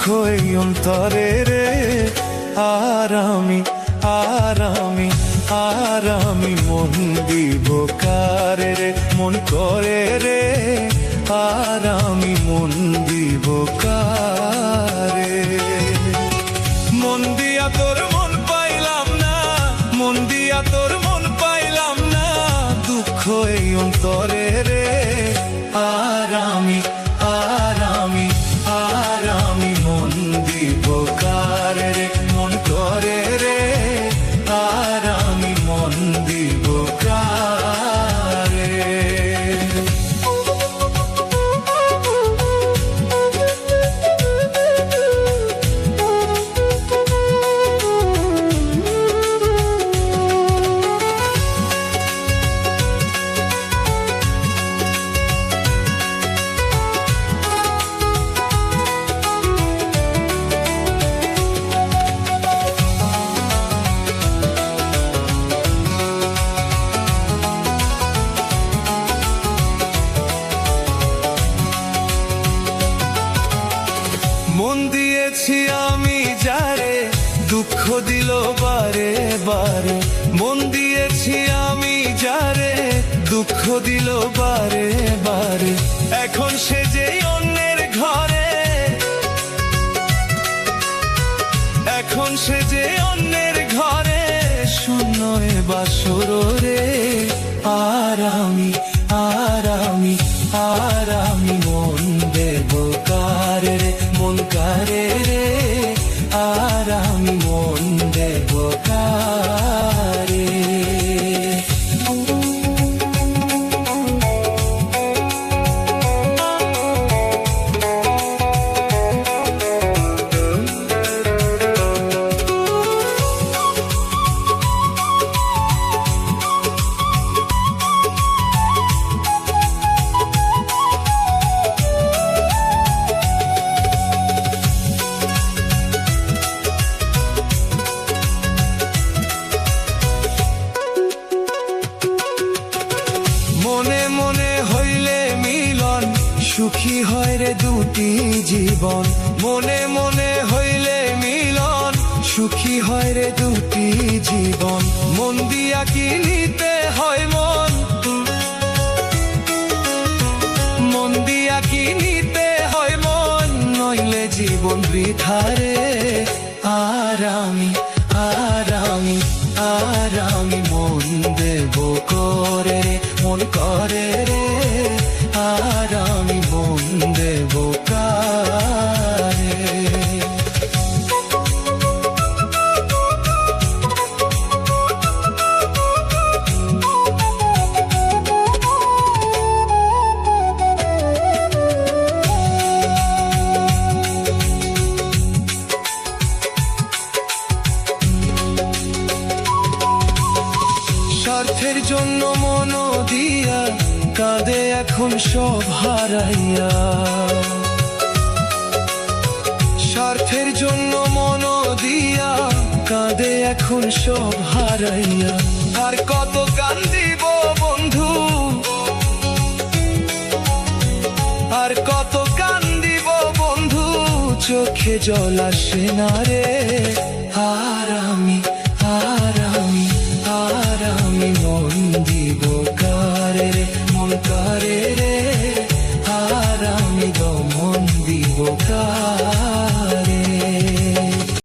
এই অন্তরে রে। আর আমি মন দিব কারে রে, মন করে রে। আর আমি মন দিব কারে। মন দিয়া তোর মন পাইলাম না, মন দিয়া তোর মন পাইলাম না, দুঃখ এই অন্তরে রে। আর আমি মন দিব কারে রে, মন করে রে। আর আমি মন দিব কারে। মন দিয়েছি আমি যারে, দুঃখ দিল বারে বারে। মন দিয়েছি আমি যারে, দুঃখ দিল বারে বারে। এখন সে যে অন্যের ঘরে, এখন সে যে অন্যের ঘরে, শূন্য এ বাসর রে। আর আমি মন দেব কারে রে, মন কারে রে। আর আমি মন দেব কারে। মনে মনে হইলে মিলন, সুখী হয় রে দুটি জীবন। মনে মনে হইলে মিলন, সুখী হয় রে দুটি জীবন। মন দিয়া কি নিতে হয় মন, মন দিয়া কি নিতে হয় মন, নইলে জীবন বৃথা রে। আর আমি মন দেব করে রে, মন করে রে। আর আমি মন দেব কারে। স্বার্থের জন্য মন দিয়া কাঁদে এখন সব হারাইয়া। স্বার্থের জন্য মন দিয়া কাঁদে এখন সব হারাইয়া। আর কত কান্দিব বন্ধু, আর কত কান্দিব বন্ধু, চোখে জল আসে না রে। আর